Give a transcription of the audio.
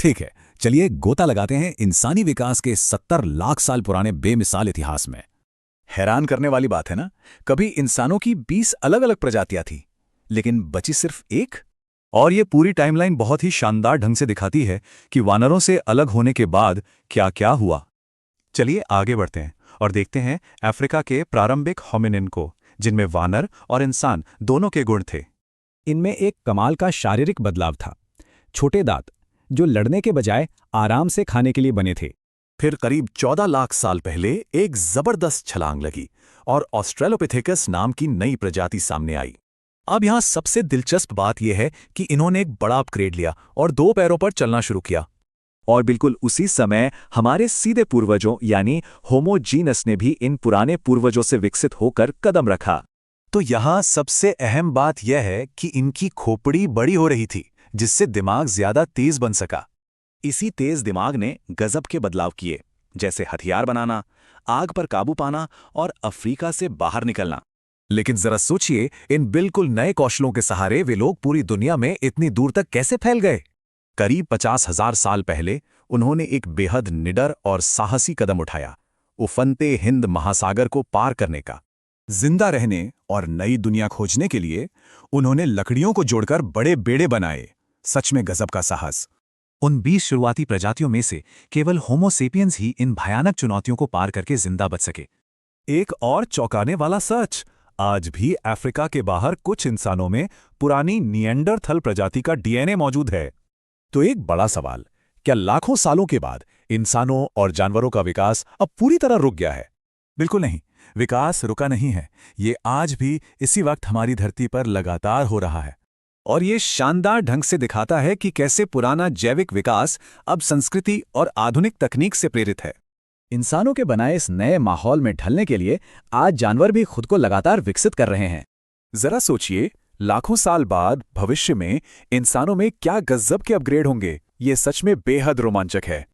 ठीक है, चलिए गोता लगाते हैं इंसानी विकास के 70 लाख साल पुराने बेमिसाल इतिहास में। हैरान करने वाली बात है ना, कभी इंसानों की 20 अलग-अलग प्रजातियां थी, लेकिन बची सिर्फ एक। और ये पूरी टाइमलाइन बहुत ही शानदार ढंग से दिखाती है कि वानरों से अलग होने के बाद क्या-क्या हुआ। चलिए आगे बढ़ते हैं और देखते हैं अफ्रीका के प्रारंभिक होमिनिन को, जिनमें वानर और इंसान दोनों के गुण थे। इनमें एक कमाल का शारीरिक बदलाव था। छोटे दांत, जो लड़ने के बजाय आराम से खाने के लिए बने थे। फिर करीब 14 लाख साल पहले एक जबरदस्त छलांग लगी और ऑस्ट्रेलोपिथेकस नाम की नई प्रजाति सामने आई। अब यहाँ सबसे दिलचस्प बात यह है कि इन्होंने एक बड़ा अपग्रेड लिया और 2 पैरों पर चलना शुरू किया। और बिल्कुल उसी समय हमारे सीधे पूर्वजों यानी होमो जीनस ने भी इन पुराने पूर्वजों से विकसित होकर कदम रखा। तो यहाँ सबसे अहम बात यह है कि इनकी खोपड़ी बड़ी हो रही थी, जिससे दिमाग ज्यादा तेज बन सका। इसी तेज दिमाग ने गजब के बदलाव किए, जैसे हथियार बनाना, आग पर काबू पाना और अफ्रीका से बाहर निकलना। लेकिन जरा सोचिए, इन बिल्कुल नए कौशलों के सहारे वे लोग पूरी दुनिया में इतनी दूर तक कैसे फैल गए। करीब 50,000 साल पहले उन्होंने एक बेहद निडर और साहसी कदम उठाया, उफनते हिंद महासागर को पार करने का। जिंदा रहने और नई दुनिया खोजने के लिए उन्होंने लकड़ियों को जोड़कर बड़े बेड़े बनाए। सच में गजब का साहस। उन 20 शुरुआती प्रजातियों में से केवल होमो सेपियंस ही इन भयानक चुनौतियों को पार करके जिंदा बच सके। एक और चौंकाने वाला सच, आज भी अफ्रीका के बाहर कुछ इंसानों में पुरानी निएंडरथल प्रजाति का डीएनए मौजूद है। तो एक बड़ा सवाल, क्या लाखों सालों के बाद इंसानों और जानवरों का विकास अब पूरी तरह रुक गया है? बिल्कुल नहीं, विकास रुका नहीं है। ये आज भी इसी वक्त हमारी धरती पर लगातार हो रहा है। और ये शानदार ढंग से दिखाता है कि कैसे पुराना जैविक विकास अब संस्कृति और आधुनिक तकनीक से प्रेरित है। इंसानों के बनाए इस नए माहौल में ढलने के लिए आज जानवर भी खुद को लगातार विकसित कर रहे हैं। जरा सोचिए, लाखों साल बाद भविष्य में इंसानों में क्या गजब के अपग्रेड होंगे। ये सच में बेहद रोमांचक है।